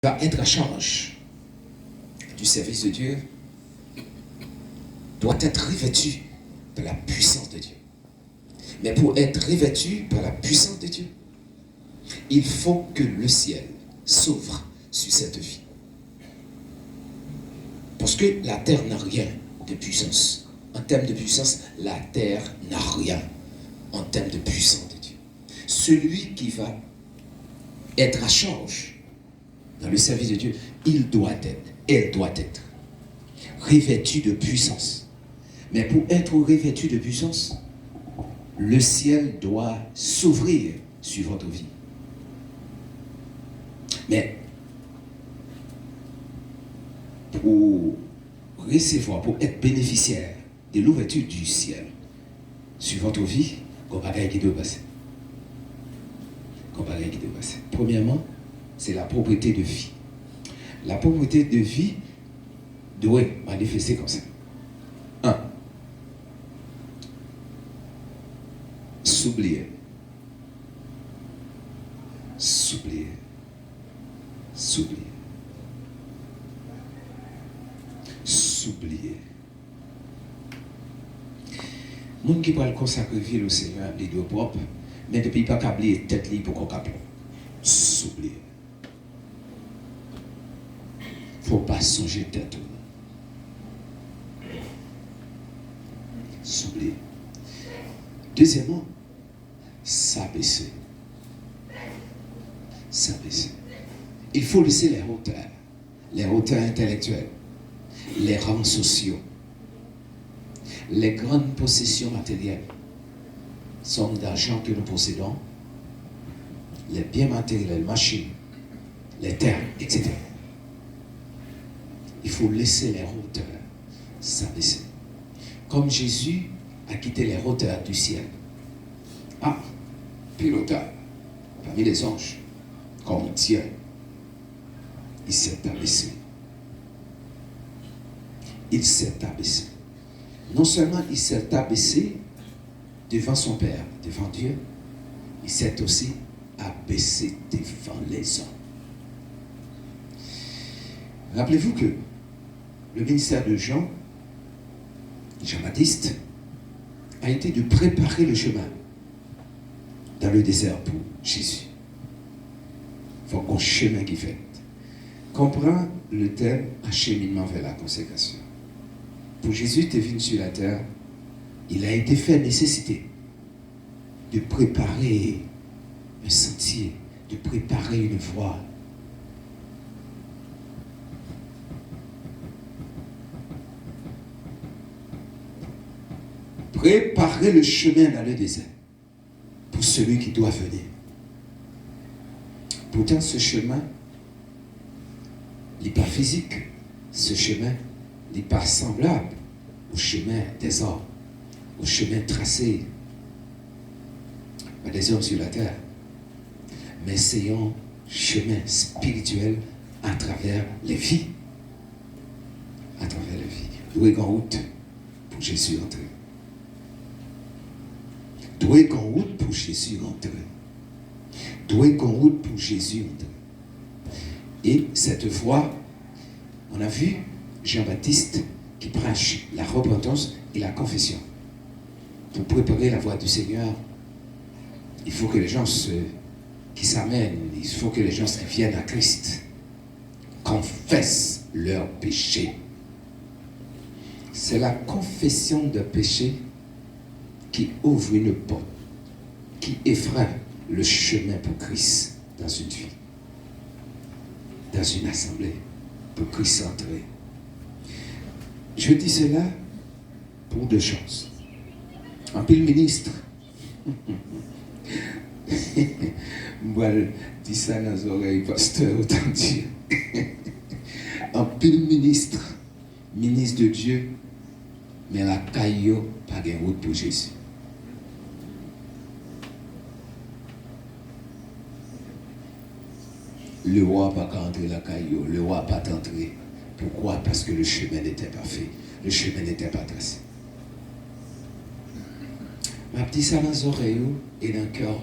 va être à charge du service de Dieu doit être revêtu de la puissance de Dieu. Mais pour être revêtu par la puissance de Dieu, il faut que le ciel s'ouvre sur cette vie. Parce que la terre n'a rien de puissance. En termes de puissance, la terre n'a rien en termes de puissance de Dieu. Celui qui va être à charge dans le service de Dieu, elle doit être revêtu de puissance. Mais pour être revêtu de puissance, le ciel doit s'ouvrir sur votre vie. Mais pour recevoir, pour être bénéficiaire de l'ouverture du ciel sur votre vie, comparé qui doit passer. Premièrement, c'est la propriété de vie. La propriété de vie doit manifester comme ça. 1. S'oublier. Moun qui va consacrer vie au Seigneur, les deux propres, mais depuis pas câbler tête libre pour qu'on câble. S'oublier. Faut pas songer tête. S'oublier. Deuxièmement, s'abaisser. Il faut laisser les hauteurs intellectuelles, les rangs sociaux, les grandes possessions matérielles, sommes d'argent que nous possédons, les biens matériels, les machines, les terres, etc. Il faut laisser les hauteurs s'abaisser. Comme Jésus a quitté les hauteurs du ciel. Pilotage, parmi les anges, comme Dieu, il s'est abaissé. Non seulement il s'est abaissé devant son Père, devant Dieu, il s'est aussi abaissé devant les hommes. Rappelez-vous que le ministère de Jean-Baptiste, a été de préparer le chemin dans le désert pour Jésus. Il faut qu'on chemin qui fait. Comprends le thème acheminement vers la consécration. Pour Jésus, tu es venu sur la terre, il a été fait nécessité de préparer un sentier, de préparer une voie. Préparer le chemin dans le désert pour celui qui doit venir. Pourtant, ce chemin n'est pas physique. Ce chemin n'est pas semblable au chemin des hommes, au chemin tracé par des hommes sur la terre. Mais c'est un chemin spirituel à travers les vies. À travers les vies. Doué en route pour Jésus entrer. Doué en route pour Jésus entrer. Doué en route pour Jésus entrer. Et cette voie, on a vu Jean-Baptiste qui prêche la repentance et la confession. Pour préparer la voie du Seigneur, il faut que les gens qui s'amènent, il faut que les gens qui viennent à Christ confessent leurs péchés. C'est la confession de péché qui ouvre une porte, qui effraie le chemin pour Christ dans une vie, dans une assemblée, pour Christ entrer. Je dis cela pour deux choses. En pile ministre, moi je dis ça dans les oreilles, pasteur, autant dire. En pile ministre de Dieu, mais la caillou pas de route pour Jésus. Le roi n'a pas entré la caillou, le roi n'a pas entré. Pourquoi? Parce que le chemin n'était pas fait, le chemin n'était pas tracé. Ma petite ça dans les oreilles et dans le cœur.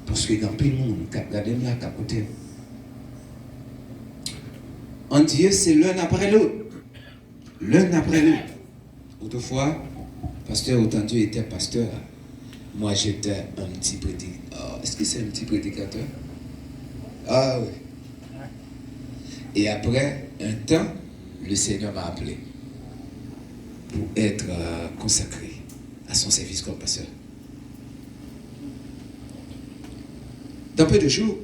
Parce que dans tout le monde, qui regarde là, qui côté, en Dieu, c'est l'un après l'autre. L'un après l'autre. Autrefois, pasteur Autant-Dieu était pasteur. Moi, j'étais un petit prédicateur. Est-ce que c'est un petit prédicateur? Ah oui. Et après un temps, le Seigneur m'a appelé pour être consacré à son service comme pasteur. Dans peu de jours,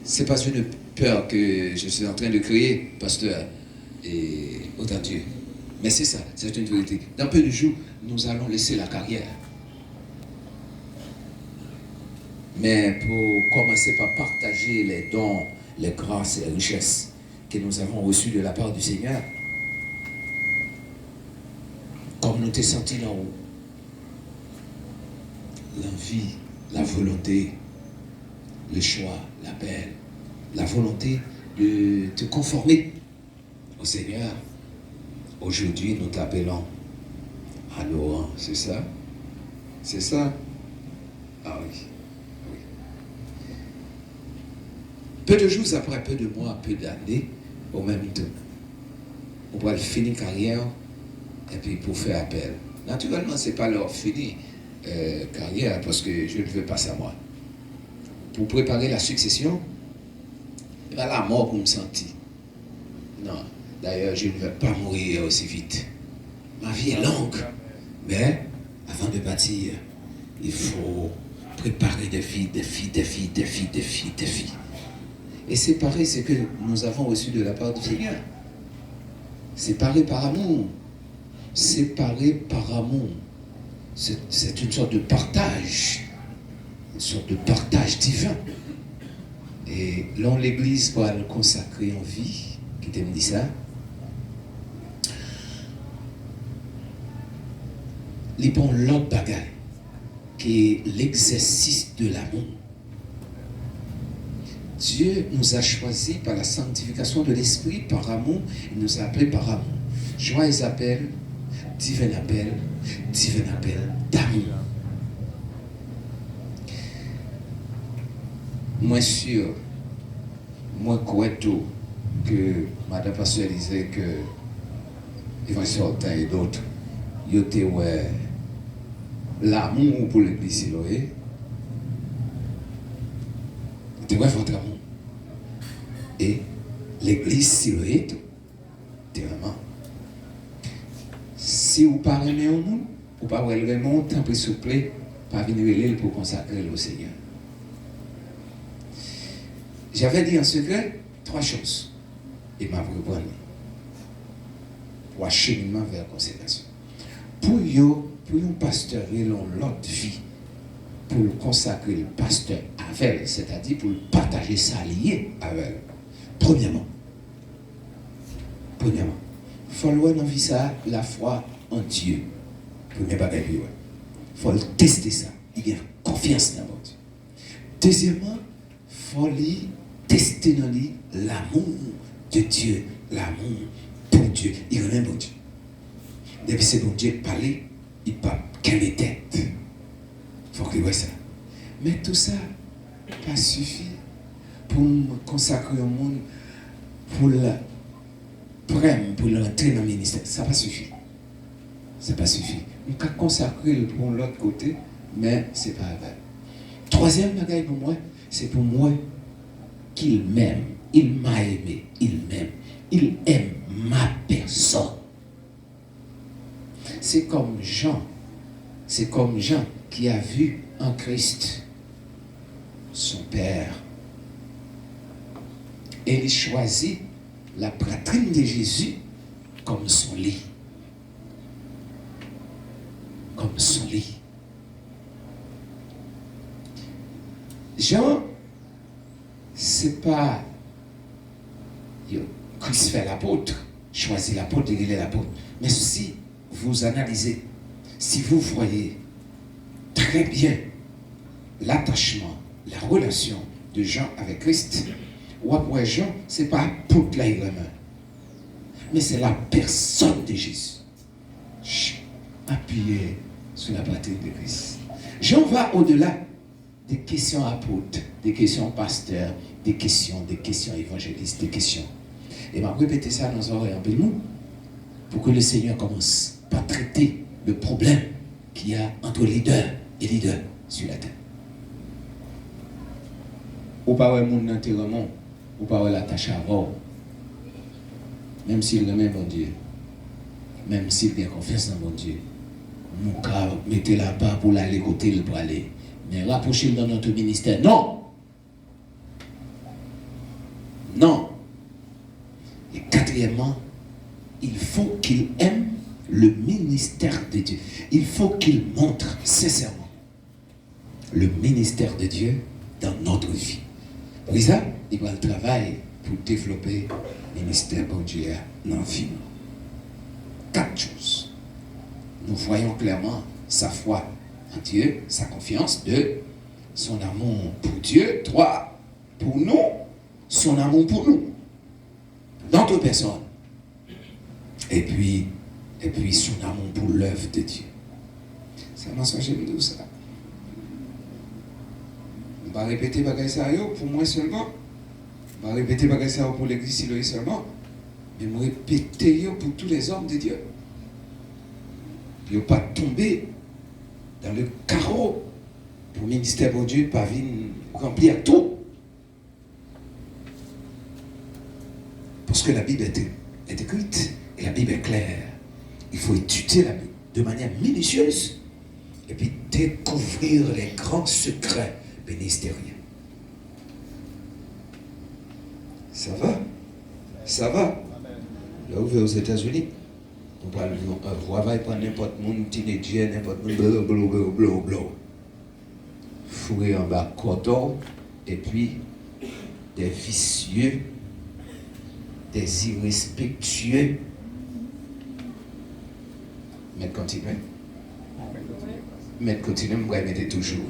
c'est pas une peur que je suis en train de créer, pasteur et Autant-Dieu. Mais c'est ça, c'est une vérité. Dans peu de jours, nous allons laisser la carrière. Mais pour commencer par partager les dons, les grâces et les richesses que nous avons reçues de la part du Seigneur, comme nous t'es senti là haut, l'envie, la volonté, le choix, l'appel, la volonté de te conformer au Seigneur. Aujourd'hui, nous t'appelons à nos rangs, c'est ça? C'est ça? Ah oui. Peu de jours après, peu de mois, peu d'années, au même temps, on va finir carrière et puis pour faire appel. Naturellement, ce n'est pas leur finir carrière parce que je ne veux pas ça moi. Pour préparer la succession, il va la mort pour me sentir. Non, d'ailleurs, je ne veux pas mourir aussi vite. Ma vie est longue, mais avant de bâtir, il faut préparer des vies. Et c'est pareil, c'est que nous avons reçu de la part du Seigneur. Séparé par amour. Séparé par amour. C'est une sorte de partage. Une sorte de partage divin. Et là, l'Église va le consacrer en vie. Qui t'aime dit ça? Il prend l'autre bagaille, qui est l'exercice de l'amour. Dieu nous a choisis par la sanctification de l'Esprit, par amour, il nous a appelés par amour. Joyeux appel, divin appel d'amour. Moi sûr, moi correcto que Madame Pasteur disait que Évangile Hortin et d'autres, ils étaient l'amour pour l'Église Siloé. Ils étaient votre amour. Et l'Église Siloé, c'est vraiment. Si vous parlez au monde, vous parlez vraiment, tant pis s'il vous plaît, pas venir pour consacrer au Seigneur. J'avais dit en secret 3 choses. Et m'a repris pour acheminement vers la consécration. Pour un pasteur, il a l'autre vie, pour le consacrer le pasteur avec, c'est-à-dire pour partager sa liée avec. Premièrement, il faut louer dans vie ça, la foi en Dieu. Premier bagage, il faut tester ça. Il y a confiance dans Dieu. Deuxièmement, il faut tester dans lui l'amour de Dieu, l'amour pour Dieu. Il remet bon Dieu. Depuis c'est bon Dieu parler, il parle quelle tête. Il faut qu'il voit ça. Mais tout ça, pas suffit pour me consacrer au monde, pour le prendre, pour l'entrer dans le ministère. Ça pas suffit. Ça pas suffit. On peut consacrer pour l'autre côté, mais c'est pas vrai. Troisième bagaille pour moi, c'est pour moi qu'il m'aime. Il m'a aimé. Il m'aime. Il aime ma personne. C'est comme Jean qui a vu en Christ son Père. Et il choisit la poitrine de Jésus comme son lit. Comme son lit. Jean, c'est pas Christ fait l'apôtre, choisit l'apôtre, il est l'apôtre. Mais si vous analysez, si vous voyez très bien l'attachement, la relation de Jean avec Christ, ou après Jean, c'est pas apôtre là vraiment, mais c'est la personne de Jésus. Appuyé sur la poitrine de Christ. Jean va au-delà des questions apôtres, des questions pasteurs, des questions évangélistes, des questions. Et m'a répété ça dans nos oreilles un peu nous, pour que le Seigneur commence par traiter le problème qu'il y a entre leader et leader sur la terre. Ou pas ouais mon enterrement, ou pas ouais la tâche à avoir. Même s'il remet bon Dieu, même s'il a confiance dans bon Dieu, mon cas, mettez là-bas pour l'aller côté pour aller. Mais rapprochez-le dans notre ministère. Non! Non! Et quatrièmement, il faut qu'il aime le ministère de Dieu. Il faut qu'il montre sincèrement le ministère de Dieu dans notre vie. Oui, ça, il va le travail pour développer le ministère de Dieu dans la vie. 4 choses. Nous voyons clairement sa foi en Dieu, sa confiance. 2, son amour pour Dieu. 3, pour nous, son amour pour nous. Notre personne. Et puis son amour pour l'œuvre de Dieu. Ça m'a changé de ça. On va répéter bagay ça pour moi seulement. On va répéter bagay ça pour l'église Siloé seulement. Mais on va répéter pour tous les hommes de Dieu. Puis on ne pas tomber dans le carreau pour le ministère de Dieu, pas venir remplir tout. Parce que la Bible est écrite et la Bible est claire. Il faut étudier la Bible de manière minutieuse et puis découvrir les grands secrets ministériels. Ça va? Ça va? Là où vous êtes aux États-Unis, on va travailler pour n'importe monde, teenager, n'importe monde, blablabla. Fourrer en bas coton et puis des vicieux, des irrespectueux. Mais continuez. Mais continuez, vous mettez toujours.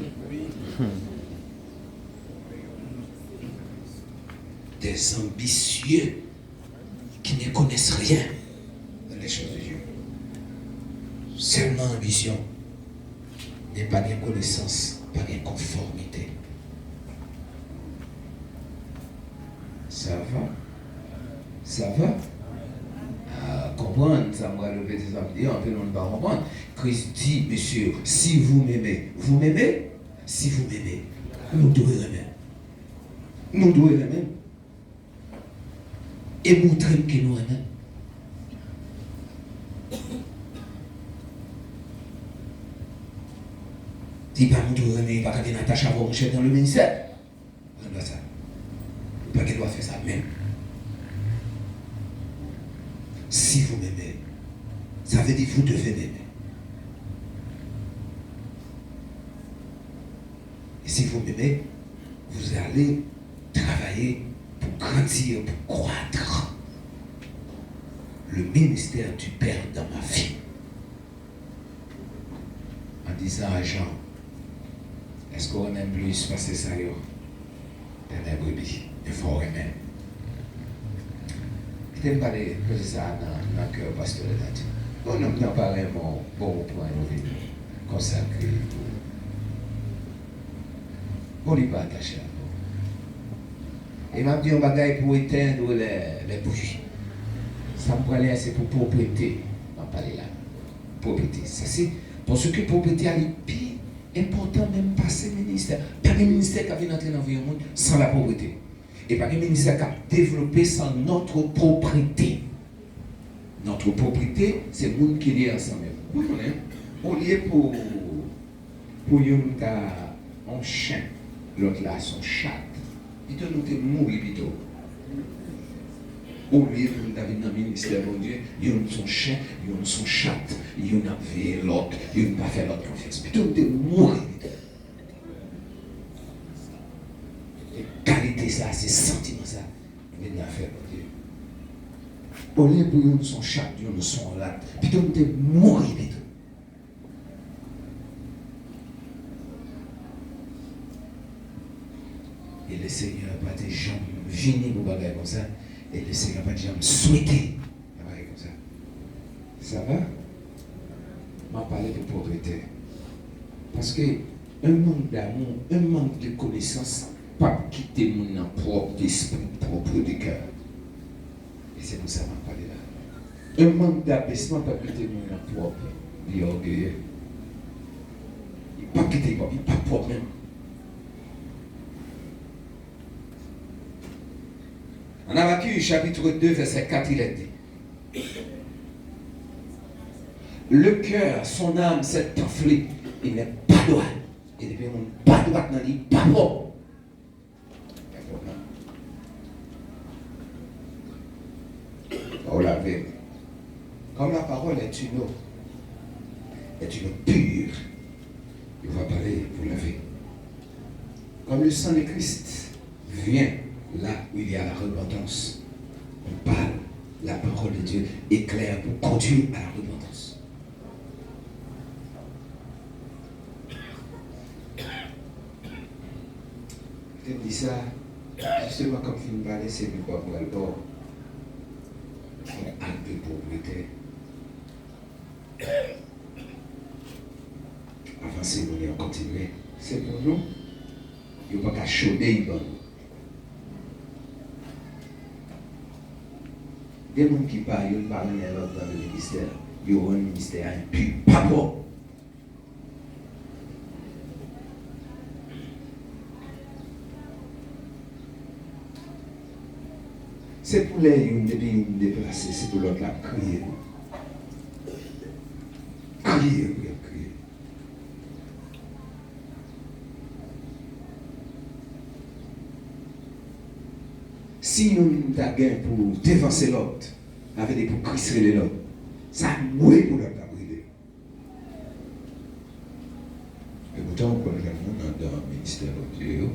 Des ambitieux qui ne connaissent rien dans les choses de Dieu. Seulement ambition, n'est pas de connaissance, pas de conformité. Ça va? Ça va? Comprendre, ça m'a levé des amis, on peut ne pas comprendre. Christ dit, monsieur, si vous m'aimez, vous m'aimez? Si vous m'aimez, nous devons aimer. Nous devons aimer. Et montrer que nous aimons. Si pas nous devons aimer, pas qu'il y ait une attache à mon chef dans le ministère. On doit ça. Pas qu'il doit faire ça même. Si vous m'aimez, ça veut dire que vous devez m'aimer. Et si vous m'aimez, vous allez travailler pour grandir, pour croître. Le ministère du Père dans ma vie. En disant à Jean, est-ce qu'on aime plus passer ça yo? Dans les brebis, il faut aimer. Je t'aime parler de ça dans le cœur pasteur de Dieu. On n'a pas vraiment bon point de vue consacré. On n'est pas attaché à vous. Et m'a dit un bagage pour éteindre les bougies. Ça me parlait assez pour propriété. On va parler là. Propriété. Ça c'est parce que propriété est plus important même passer ministère. Pas de ministère qui vient entrer dans l'environnement sans la propriété. Et pas de ministère qui a développé sans notre propriété. Notre propriété, c'est le monde qui est ensemble. Vous connaissez? On y est pour un chien, l'autre là, son chat. Il te nous mourir plutôt. Au lieu de nous dans le ministère de Dieu, il y a son chien, il y a son chat, il y a fait l'autre, il n'a pas fait l'autre confiance. Plutôt nous mourir. Et qualité ça, c'est sentiment ça, il n'a fait pour Dieu. Au lieu de nous son chat, il y a son rat, plutôt nous mourir. Et le Seigneur n'a pas des gens venus pour bagarre comme ça. Et le Seigneur n'a pas des gens souhaiter pour bagarre comme ça. Ça va? Je vais parler de propriété. Parce que un manque d'amour, un manque de connaissance, pas quitter mon propre esprit, propre de cœur. Et c'est pour ça que je parle là. Un manque d'abaissement, pas quitter mon propre, il est orgueilleux. Il pas quitter, il pas propre même. En Habakkuk, chapitre 2, verset 4, il est dit: le cœur, son âme s'est enflée, il n'est pas droit. Et depuis on pas droit dans lui, pas propre. On l'avait. Comme la parole est une eau pure, il va parler pour laver. Comme le sang de Christ vient là où il y a la repentance, on parle, la parole de Dieu éclaire pour conduire à la repentance. Je te dis ça, justement comme film parler, c'est le quoi pour le bord. Un acte de pauvreté. Avancer, nous allons continuer. C'est pour nous. Il n'y a pas qu'à chauder, bon. Des gens qui parlent, ils parlent dans le ministère. Ils ont un ministère impur. Pas bon. C'est pour les uns depuis déplacés, c'est pour l'autre là, crier. Crier, crier. Si nous avons pour dévancer l'autre, avec pour crisser l'autre, ça mouille pour l'autre à brûler. Et pourtant, quand on est dans le ministère de Dieu,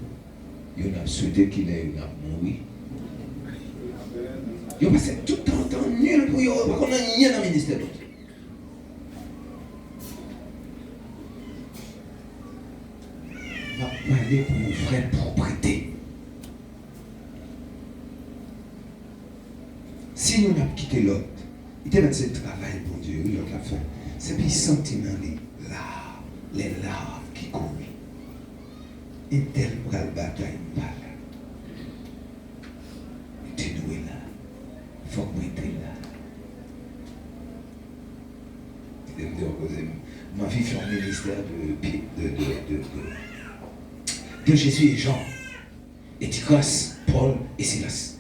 il a souhaité qu'il ait mouru. Il a passé tout le temps nul pour eux, parce qu'on n'a rien dans le ministère de Dieu. On va parler pour une vraie propriété. Si nous avons quitté l'autre, il était dans ce travail pour Dieu, l'autre l'a fait. C'est puis sentiment les larmes qui courent. Et tel pour la bataille, pas là. Tu es doué là. Il faut que tu es là. Il me dit, ma fille fait un ministère de Jésus et Jean, et Ticos, Paul et Silas.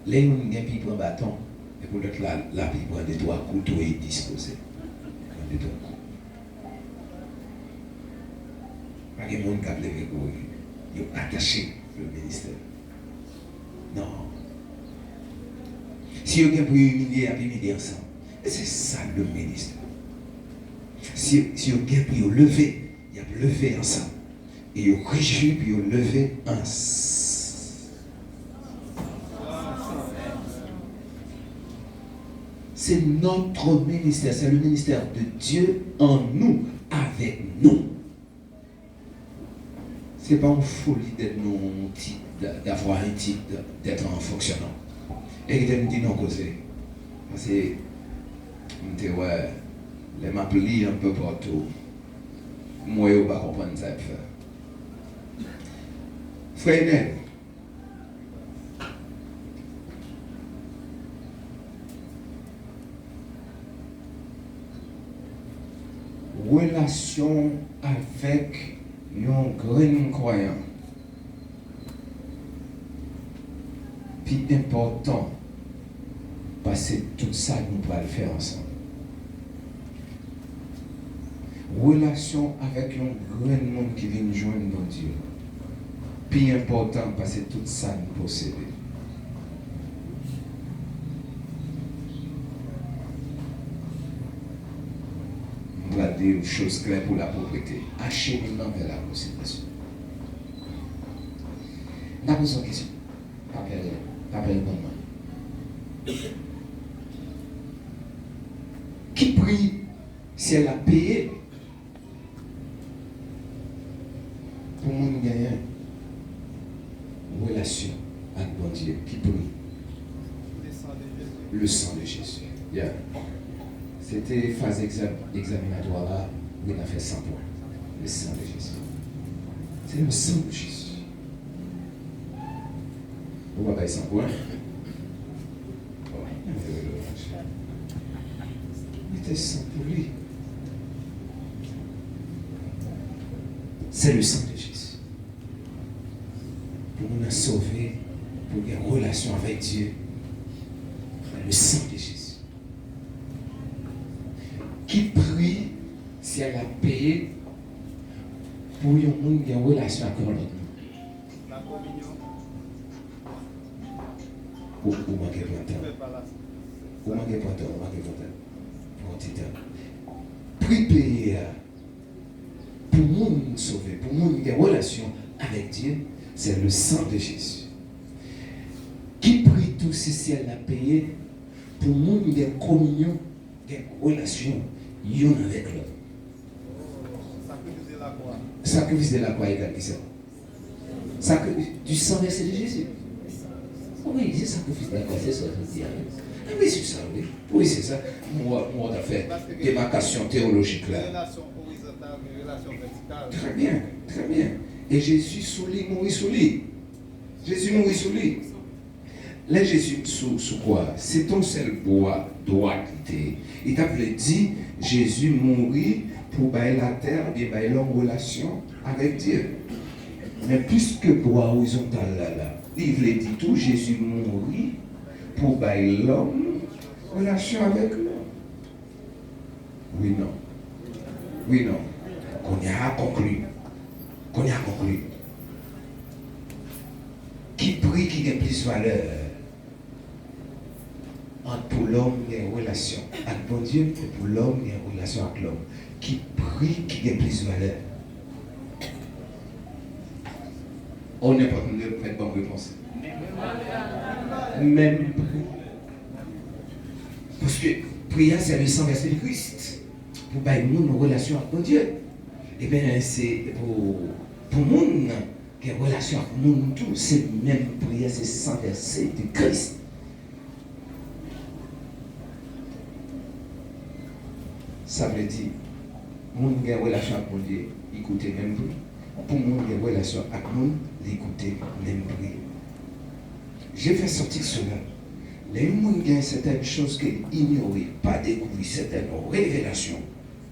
Les gens qui prennent un bâton, et pour l'autre là, ils prennent des trois couteaux et disposés. Des trois coups. Pas que les gens qui ont levé, ils ont attaché le ministère. Non. Si vous avez pour humilier ensemble, c'est ça le ministère. Si vous avez pour lever, il y a levé ensemble. Et vous réjouissez pour lever ensemble. C'est notre ministère, c'est le ministère de Dieu en nous, avec nous. Ce n'est pas une folie d'être d'avoir un titre, d'être en fonctionnant. Et il me dit non, causer. Parce que, je me ouais, les m'appeler un peu partout. Moi, je ne vais pas comprendre ça. Frère Nel, relation avec un grand croyant. Puis important, parce que tout ça, nous pouvons le faire ensemble. Relation avec un grand monde qui vient joindre dans Dieu. Puis important, parce que tout ça, nous possédons. On va dire une chose claire pour la pauvreté. Acheminement vers la consécration. N'a pas besoin de question. Appelle maman. Qui prie si elle a payé pour mon gagner relation avec bon Dieu? Qui prie? Le sang de Jésus. Yeah. C'était phase examinatoire là, où il a fait 100 points. Le sang de Jésus. C'est le sang de Jésus. Vous ne pouvez pas sans quoi? Il était sang pour lui. C'est le sang de Jésus. Pour nous sauver, pour avoir une relation avec Dieu. Le sang de Jésus. Qui prie si elle a payé pour un monde qui a une relation avec l'autre. La communion. Ou manquez pas de temps. Ou manquez pas de temps. Pour un petit temps. Prie payer pour le monde sauvé, pour le monde qui a une relation avec Dieu, c'est le sang de Jésus. Qui prie tout si elle a payé pour le monde qui a une communion, qui a une relation, y'en avec l'autre. Sacrifier la croix. Sacrifier la croix égale qui ça? Du sang versé de Jésus. Oui, c'est sacrifice de la croix, c'est ça, je dis. Oui, c'est ça, oui. Oui, c'est ça. Moi, on a fait démarcation théologique là. Relation horizontale, relation verticale. Très bien, très bien. Et Jésus mourit sous lui. Jésus mourit sous lui. Là, Jésus sous quoi? C'est ton seul bois droit quitter. Il t'a dit, Jésus mourit pour bailler la terre, bien bailler l'homme relation avec Dieu. Mais plus que bois horizontal là, il voulait dire tout, Jésus mourit pour bailler l'homme relation avec l'homme. Oui, non. Oui, non. Qu'on y a conclu. Qui prie qui a plus valeur entre pour l'homme qui a une relation avec bon Dieu et pour l'homme qui a une relation avec l'homme. Qui prie qui a plus valeur. On n'est pas de mettre bonne réponse. Même prix. Parce que prière, c'est le sang versé de Christ. Pour bailler une relation avec mon Dieu. Eh bien, c'est pour monde qui a une relation avec mon tout, c'est même prière, c'est sang versé de Christ. Ça veut dire, monde qui a une relation avec mon Dieu, écoutez même prix. Pour monde qui a une relation avec mon Dieu, écoutez même prix. J'ai fait sortir cela. Les gens qui ont certaines choses qu'ils ignorent, pas découvrir certaines révélations.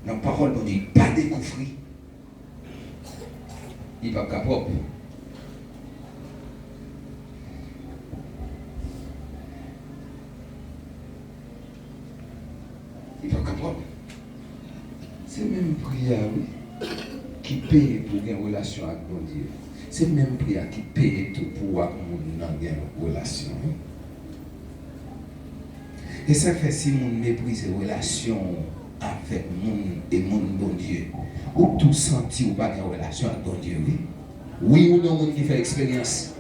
Dans la parole, on dit pas découvrir. Il n'est pas capable. Il n'est pas capable. C'est même prière, oui, qui paye pour avoir une relation avec mon Dieu. C'est même prière qui paye tout pour avoir une relation. Et ça fait si on méprise les relations avec mon bon Dieu, ou tout senti ou pas de relation avec bon Dieu, oui. Oui ou non, on qui fait l'expérience.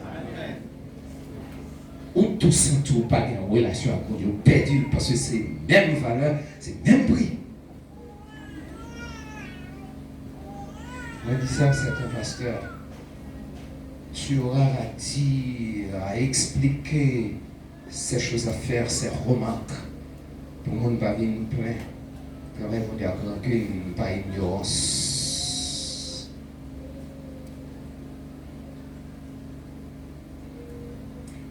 Ou tout senti ou pas de relation avec bon Dieu, perdu parce que c'est même valeur, c'est même prix. On dit ça, c'est un pasteur. Tu auras à dire, à expliquer ces choses à faire, ces remarques. Tout le monde va venir plein. Quand même, on dit à rancune, pas ignorance.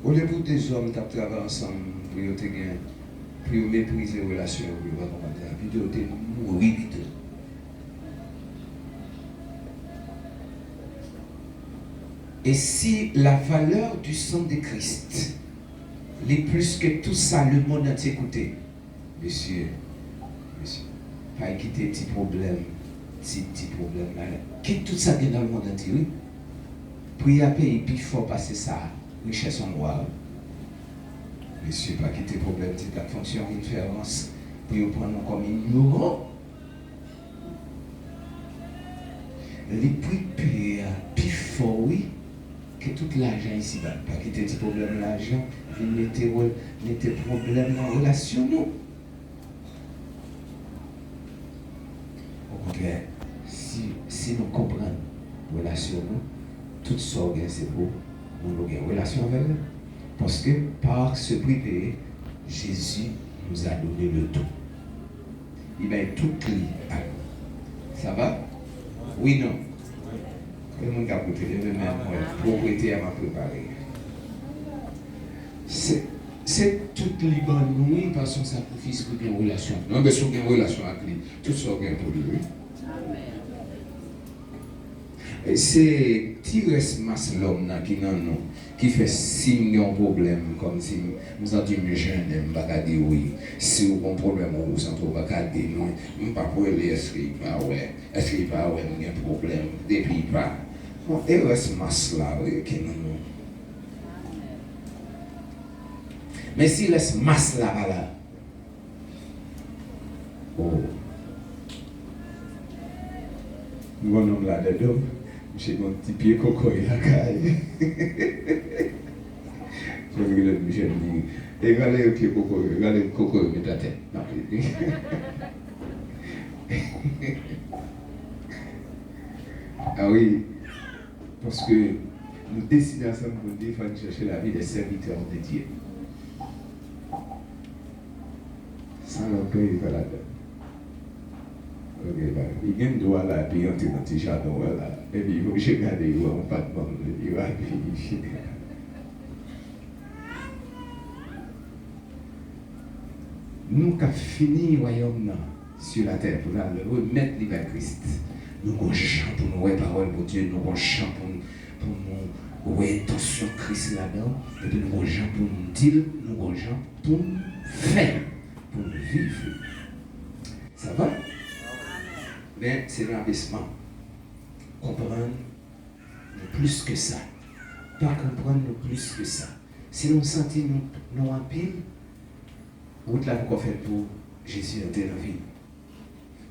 Au lieu des hommes qui travaillent ensemble pour mépriser les relations, puis de mourir vite. Et si la valeur du sang de Christ est plus que tout ça, le monde entier écouté, monsieur, pas quitter petit problème, là. Quitte tout ça dans le monde entier, oui. Prier à payer, puis il faut passer ça, richesse en droit. Monsieur, pas quitter problème, c'est la fonction d'inférence, puis vous prendre comme ignorant. Les prix payer, puis il faut, oui. Que tout l'argent ici, pas quitter ce problème l'argent, il mettait problème dans la relation, non. Au contraire, si nous comprenons la relation, toute sorte, c'est pour nous avoir une relation avec elle. Parce que par ce prix payé, Jésus nous a donné le tout. Il met tout clé à nous. Ça va? Oui, non. Le monde a coûté, le même propriété à m'a préparé. C'est tout libre nous par son sacrifice pour une relation. Non, mais si on a une relation avec lui, tout ça est pour lui. C'est Tires Mas l'homme qui fait signe d'un problème, comme si nous avons dit, mais je n'aime pas dire oui. Si vous avez un problème, vous ne sentez pas dire non. Je ne sais pas pour lui, est-ce qu'il pas ouais, est-ce qu'il pas ouais, il y a un problème, depuis pas. Bon, et reste Mas là, qui nous. Mais s'il reste Mas là, oh. Nous avons là-dedans. J'ai mon petit pied coco et la caille. Je regarde Michel dit, regardez le pied coco, regardez le coco et la tête. Ah oui, parce que nous décidons ensemble pour défendre chercher la vie des serviteurs de Dieu. Sans l'orgueil, il va là-dedans. Ok, il y a un doigt là, puis il y a un petit jardin là. Et puis il faut que je regarde, il va pas de bon, il va vérifier. Nous avons fini le royaume sur la terre pour remettre l'hiver Christ. Nous avons chant pour nous, parole pour Dieu, nous avons chant pour nous, intention Christ là-dedans, et puis nous avons chant pour nous dire, nous avons chant pour nous faire, pour nous vivre. Ça va? Mais c'est l'abaissement. Comprendre plus que ça. Pas comprendre plus que ça. Si nous sentons nous en pile, route là qu'on fait pour Jésus entrer dans la vie.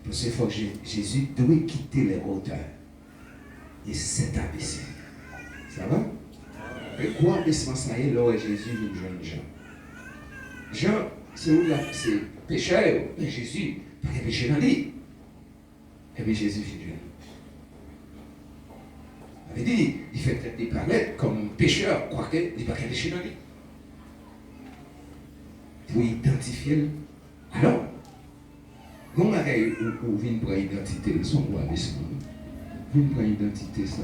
Parce qu'il faut que Jésus doit quitter les hauteurs. Et s'est abaissé. Ça va? Et quoi abaissement ça y est, là où Jésus nous jeune Jean. Jean, c'est où là? C'est pécheur. Mais Jésus, pas de péché dans lui. Et bien Jésus fit Dieu. Il avait dit, il fait traiter des planètes comme pécheur, quoique il n'y a pas qu'un péché dans lui. Pour identifier. Alors, comment on vient pour l'identité, son roi abaissement. Vient pour l'identité, ça.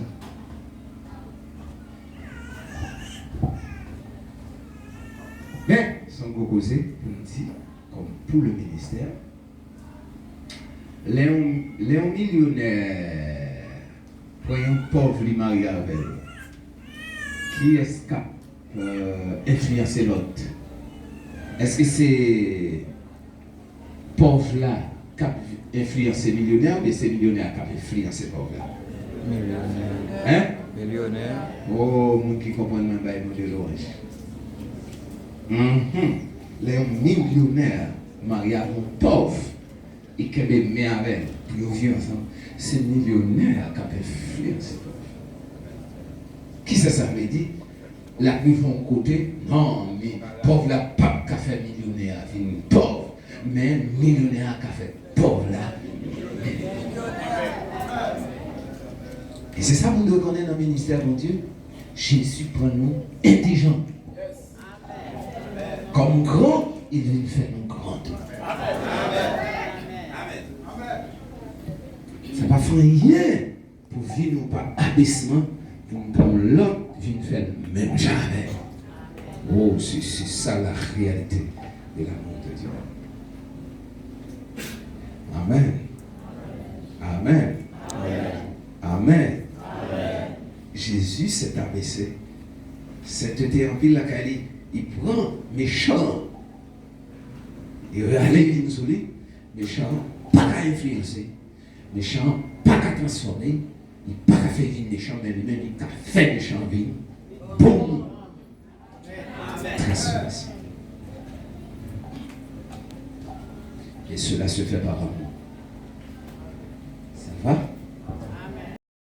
Mais, sans vous causer, on dit, comme pour le ministère, Léon millionnaire, voyons pauvre, lui marié avec elle, qui est-ce qui a influencé l'autre? Est-ce que c'est pauvre là qui a influencé millionnaire, ou c'est millionnaire qui a influencé pauvre là? Millionnaire. Hein? Millionnaire. Oh, mon qui comprend même pas le de l'orange. Léon millionnaire, marié avec un pauvre. Et qui est mis avec pour vivre ensemble, c'est millionnaire qui a influencé. Qui ça veut dire? La vie vont côté, non, mais pauvre la pas qui a fait millionnaire, une pauvre, mais millionnaire qui a fait pauvre là. Et c'est ça que nous devons connaître dans le ministère de Dieu. Jésus prend nous intelligents. Comme grand, il veut faire nous grands. Ça ne va faire rien pour vivre par abaissement, pour l'autre vient faire même jamais. Oh, c'est ça la réalité de l'amour de Dieu. Amen. Amen. Amen. Jésus s'est abaissé. C'était en pile la Cali. Il prend méchant. Il veut aller sur lui. Méchant, pas qu'à influencer. Méchant, pas qu'à transformer. Il pas qu'à faire vivre méchant, mais lui-même, il a fait méchant vivre. Bon. Transformation. Et cela se fait par amour.